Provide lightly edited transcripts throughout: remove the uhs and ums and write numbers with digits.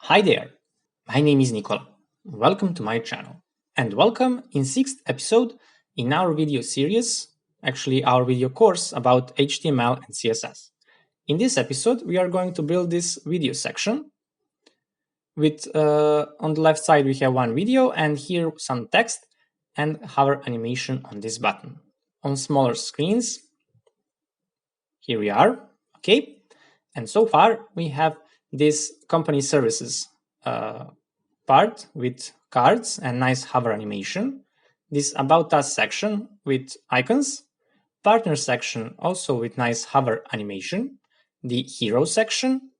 Hi there, my name is Nicola. Welcome to my channel and welcome in 6th episode in our video series, actually our video course about HTML and CSS. In this episode we are going to build this video section with on the left side we have one video and here some text and hover animation on this button. On smaller screens, here we are, okay? And so far we have this company services part with cards and nice hover animation, this about us section with icons, partner section also with nice hover animation, the hero section,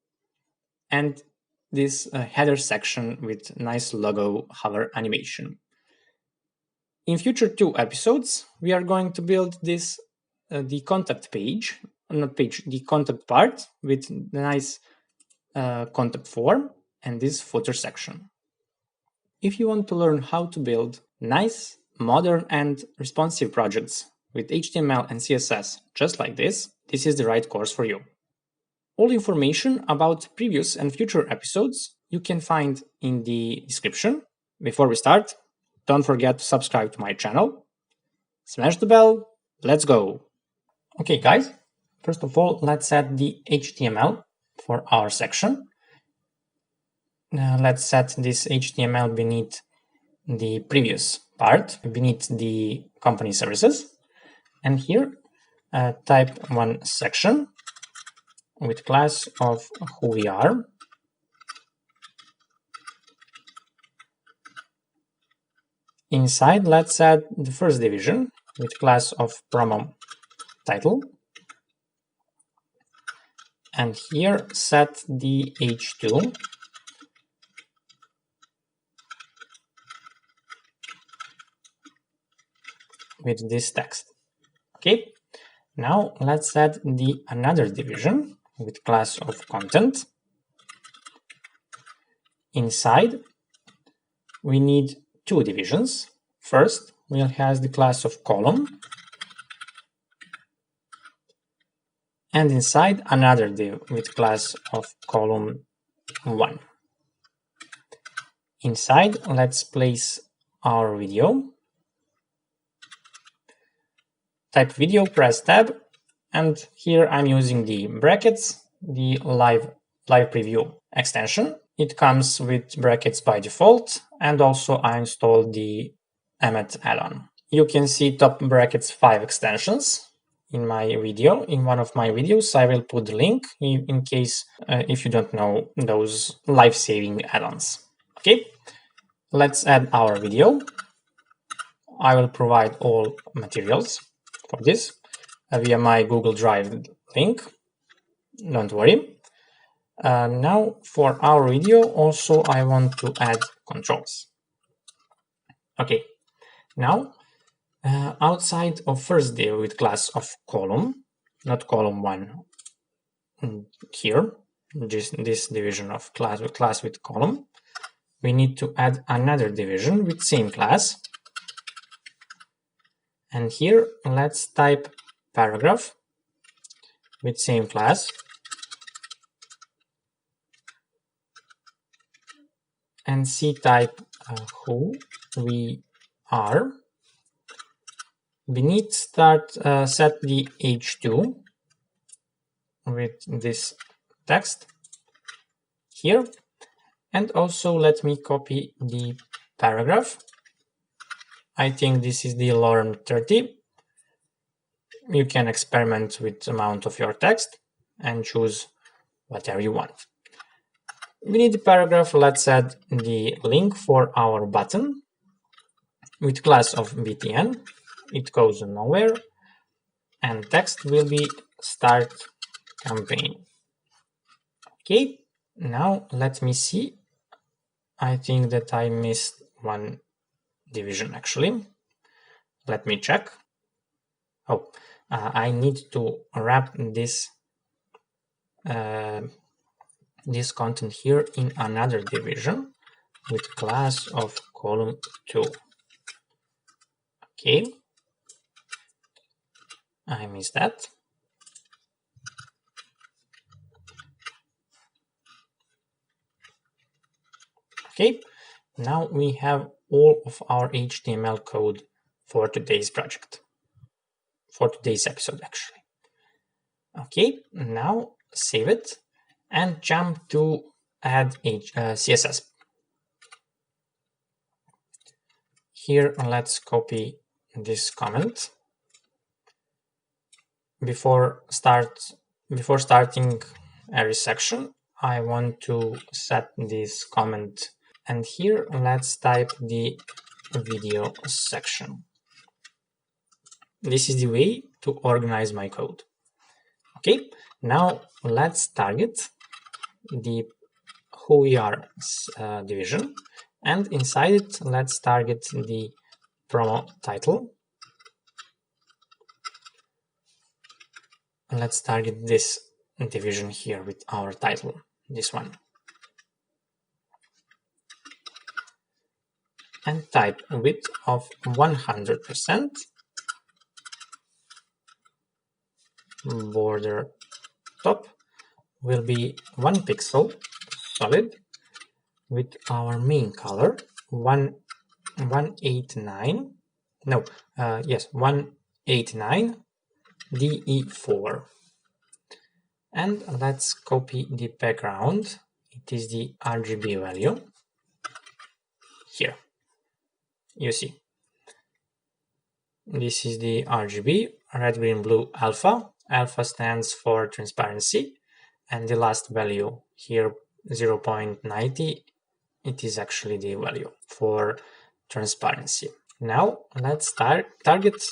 and this header section with nice logo hover animation. In future 2 episodes, we are going to build this the contact page, not page, the contact part with nice contact form and this footer section. If you want to learn how to build nice, modern and responsive projects with HTML and CSS just like this is the right course for you. All information about previous and future episodes you can find in the description. Before we start, don't forget to subscribe to my channel. Smash the bell, let's go! Okay guys, first of all let's add the HTML for our section. Let's set this HTML beneath the previous part, beneath the company services. And here type one section with class of who we are. Inside, let's add the first division with class of promo title. And here set the h2 with this text. Okay, now let's add the another division with class of content. Inside, we need 2 divisions. First, we'll have the class of column, and inside another div with class of column 1. Inside, let's place our video. Type video, press tab, and here I'm using the brackets, the live preview extension. It comes with brackets by default, and also I installed the Emmet add-on. You can see top brackets 5 extensions in my video. In one of my videos, I will put the link in case if you don't know those life-saving add-ons. Okay, let's add our video. I will provide all materials for this via my Google Drive link. Don't worry. Now for our video also I want to add controls. Okay, now outside of first div with class of column, not column 1 here, just this division of class with column, we need to add another division with same class. And here let's type paragraph with same class and type who we are. Beneath start set the h2 with this text here, and also let me copy the paragraph. I think this is the lorem 30. You can experiment with the amount of your text and choose whatever you want. Beneath the paragraph, let's add the link for our button with class of btn. It goes nowhere, and text will be start campaign. Okay, now let me see. I think that I missed one division actually. Let me check. Oh, I need to wrap this this content here in another division with class of column 2. Okay, I missed that. Okay, now we have all of our HTML code for today's project, for today's episode actually. Okay, now save it and jump to add CSS. Here, let's copy this comment. Before starting every section, I want to set this comment, and here let's type the video section. This is the way to organize my code. Okay, now let's target the who we are division, and inside it let's target the promo title. Let's target this division here with our title, this one, and type width of 100%, border top will be 1 pixel solid, with our main color 189 DE4, and let's copy the background. It is the RGB value here. You see, this is the RGB, red, green, blue, alpha. Alpha stands for transparency, and the last value here, 0.90, it is actually the value for transparency. Now let's target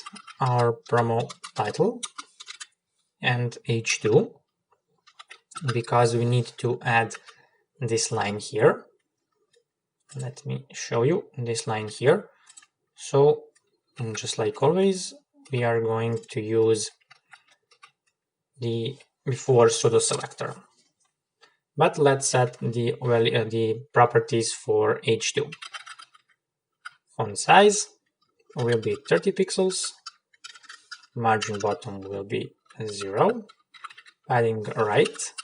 our promo title and H2, because we need to add this line here. Let me show you this line here. So just like always, we are going to use the before pseudo selector, but let's set the value, the properties for H2. Font size will be 30 pixels, margin bottom will be 0, padding right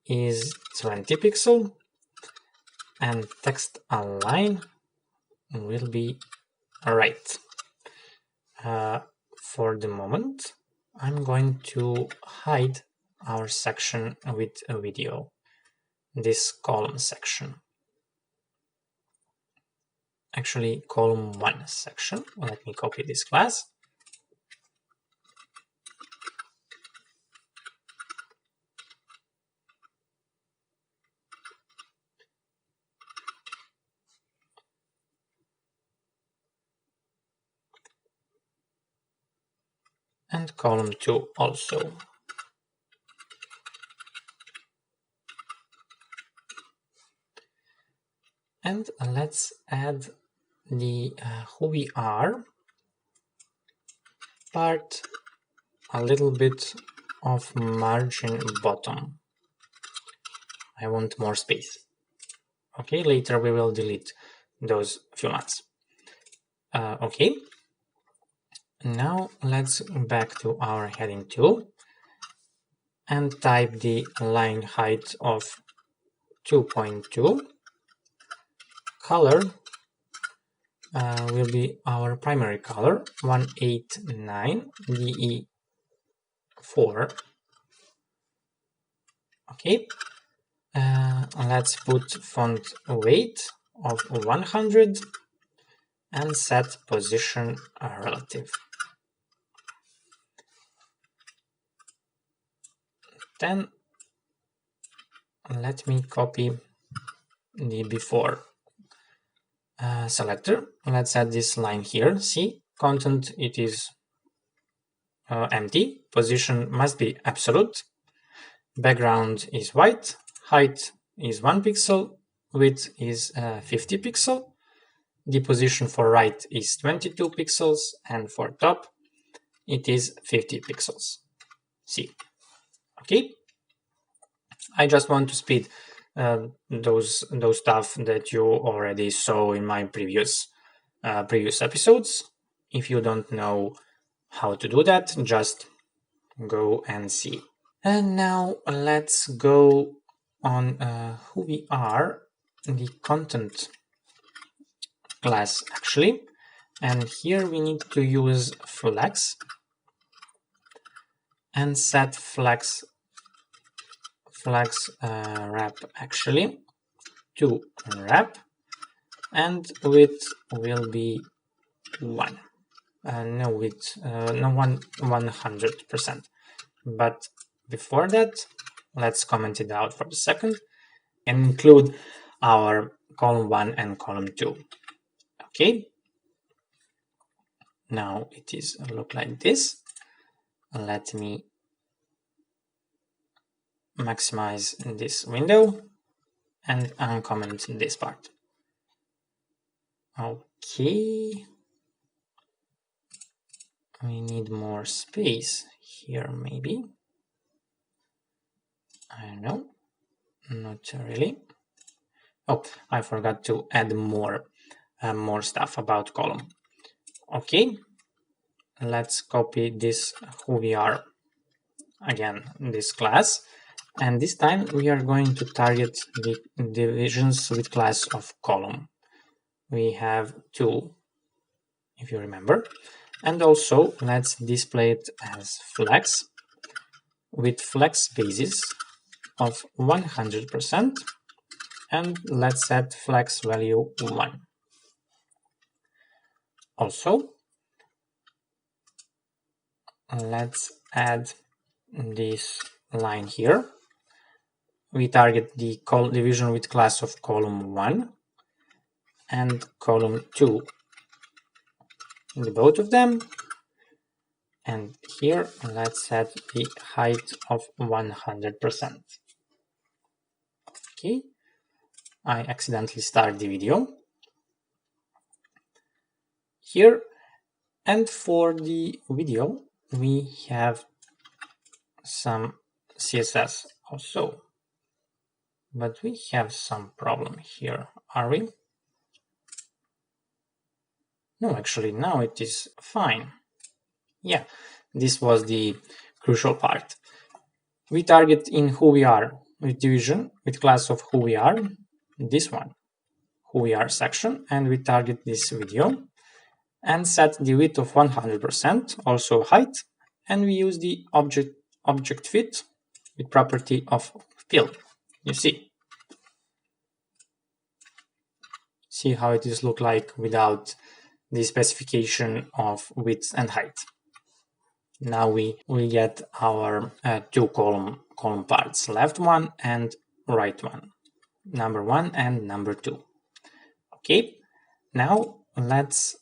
is 20 pixel, and text align will be right. For the moment, I'm going to hide our section with a video, this column section. Actually, column 1 section. Let me copy this class. And column 2 also. And let's add the who we are part, a little bit of margin bottom. I want more space. Okay, later we will delete those few lines. Okay, now let's back to our heading tool and type the line height of 2.2. Color will be our primary color, 189 DE4. Okay, let's put font weight of 100 and set position relative. Then let me copy the before selector. Let's add this line here. See, content, it is empty. Position must be absolute. Background is white. Height is 1 pixel. Width is 50 pixel. The position for right is 22 pixels, and for top it is 50 pixels. See, okay. I just want to speed those stuff that you already saw in my previous episodes. If you don't know how to do that, just go and see. And now let's go on who we are the content class actually, and here we need to use flex and set flex wrap actually to wrap, and width will be 1. No width, no 100%. But before that, let's comment it out for a second and include our column 1 and column 2. Okay. Now it is look like this. Let me maximize this window and uncomment this part. Okay. We need more space here, maybe. I don't know. Not really. Oh, I forgot to add more stuff about column. Okay. Let's copy this who we are again, this class, and this time we are going to target the divisions with class of column. We have 2, if you remember, and also let's display it as flex with flex basis of 100%, and let's set flex value 1. Also, let's add this line here. We target the division with class of column 1 and column 2, the both of them, and here let's set the height of 100%. Okay, I accidentally started the video here, and for the video we have some CSS also, but we have some problem here, are we? No, actually now it is fine. Yeah, this was the crucial part. We target in who we are with division with class of who we are, this one, who we are section, and we target this video and set the width of 100%, also height, and we use the object fit with property of fill. You see how it is look like without the specification of width and height. Now we get our 2 column parts, left one and right one, number 1 and number 2. Okay, now let's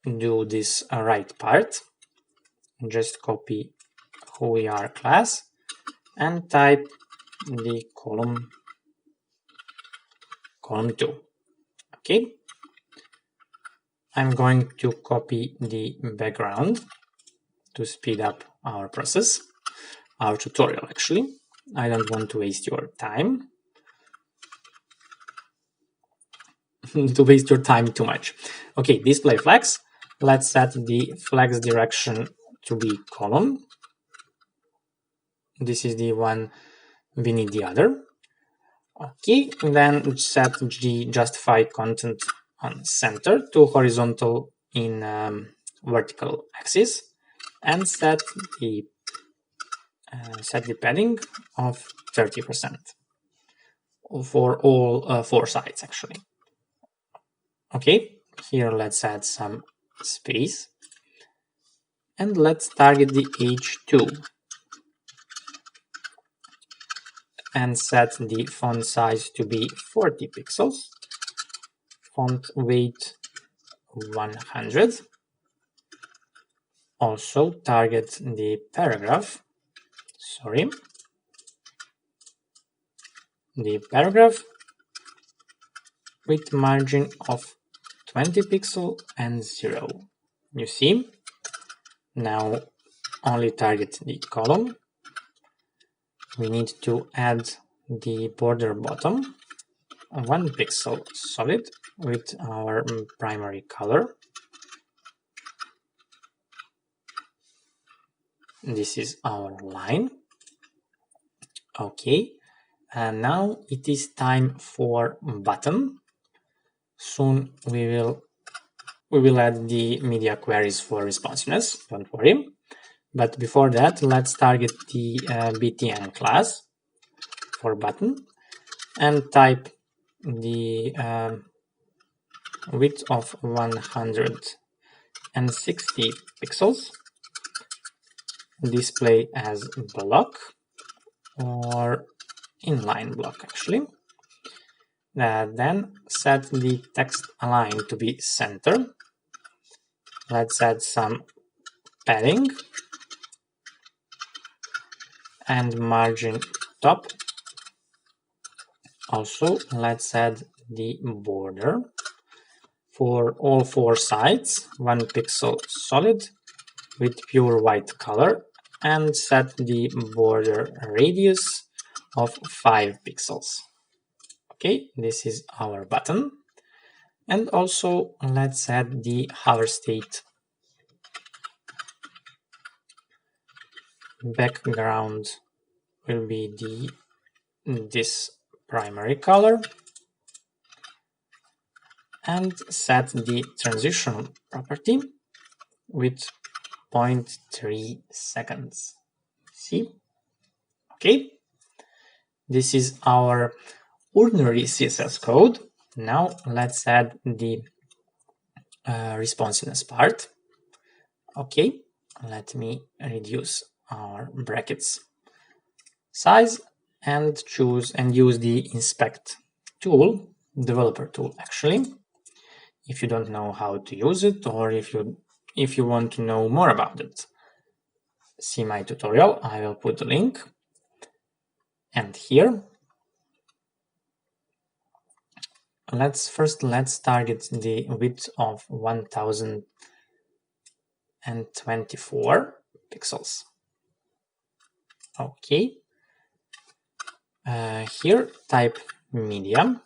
do this right part. Just copy who we are class and type the column 2. Okay, I'm going to copy the background to speed up our process, our tutorial actually. I don't want to waste your time. To waste your time too much. Okay, display flex. Let's set the flex direction to be column. This is the one we need the other. Okay, and then set the justify content on center to horizontal in vertical axis, and set the padding of 30% for all 4 sides actually. Okay, here let's add some space and let's target the H2 and set the font size to be 40 pixels, font weight 100. Also target the paragraph, with margin of 20 pixel and 0. You see, now only target the column. We need to add the border bottom, 1 pixel solid with our primary color. This is our line. Okay, And now it is time for button. Soon we will add the media queries for responsiveness, don't worry. But before that, let's target the btn class for button and type the width of 160 pixels, display as block or inline block actually. Then set the text align to be center. Let's add some padding and margin top. Also, let's add the border for all 4 sides, 1 pixel solid with pure white color, and set the border radius of 5 pixels. Okay, this is our button. And also let's add the hover state. Background will be this primary color, and set the transition property with 0.3 seconds. See? Okay. This is our ordinary CSS code. Now let's add the responsiveness part. Okay, let me reduce our brackets size and choose and use the inspect tool, developer tool actually. If you don't know how to use it, or if you want to know more about it, see my tutorial. I will put the link. And here, let's target the width of 1024 pixels. Okay. Here, type media.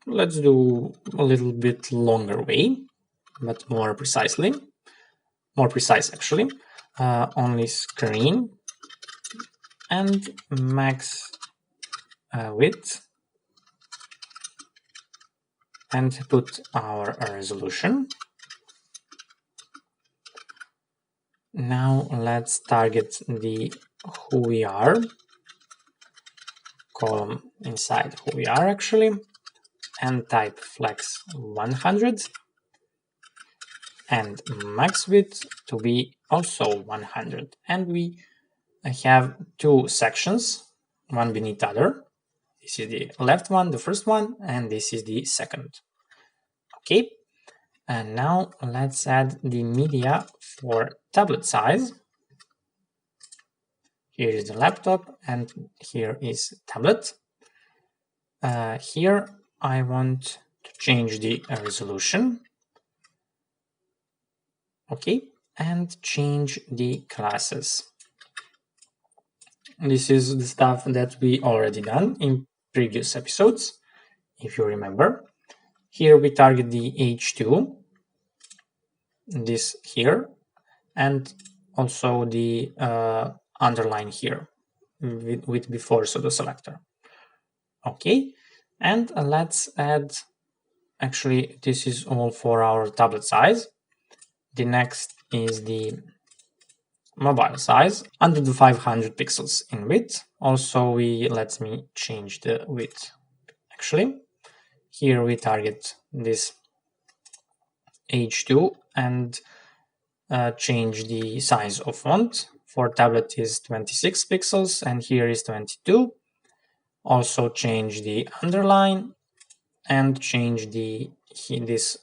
Let's do a little bit longer way, but more precise actually. Only screen and max width, and put our resolution. Now let's target the who we are column inside who we are actually, and type flex 100 and max width to be also 100. And we have 2 sections, one beneath other. This is the left one, the first one, and this is the second. Okay, and now let's add the media for tablet size. Here is the laptop and here is tablet. Here I want to change the resolution. Okay, and change the classes. This is the stuff that we already done in previous episodes, if you remember. Here we target the H2, this here, and also the underline here with before pseudo selector. Okay, and let's add, actually this is all for our tablet size. The next is the mobile size, under the 500 pixels in width. Also let me change the width actually. Here we target this H2 and change the size of font. For tablet is 26 pixels and here is 22. Also change the underline and change this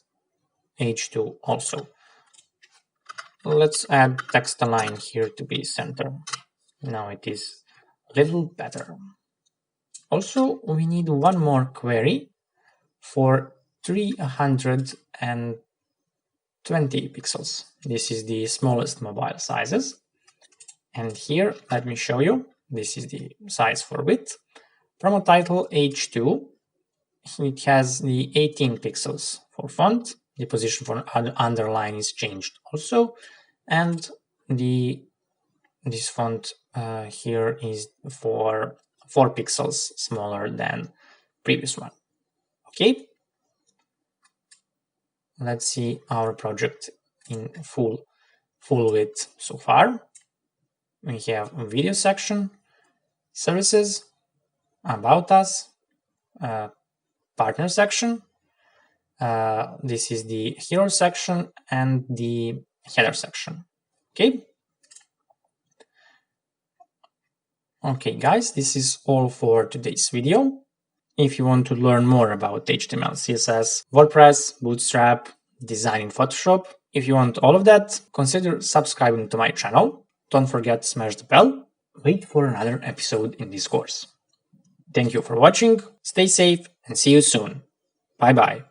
H2 also. Let's add text align here to be center. Now it is a little better. Also, we need one more query for 320 pixels. This is the smallest mobile sizes. And here, let me show you. This is the size for width. Promo title H2. It has the 18 pixels for font. The position for underline is changed also. And the this font here is for 4 pixels smaller than previous one. Okay, let's see our project in full width so far. We have a video section, services, about us, partner section. This is the hero section and the header section. Okay guys, this is all for today's video. If you want to learn more about HTML, CSS, WordPress, Bootstrap, design in Photoshop, if you want all of that, consider subscribing to my channel. Don't forget to smash the bell. Wait for another episode in this course. Thank you for watching, stay safe, and see you soon. Bye bye.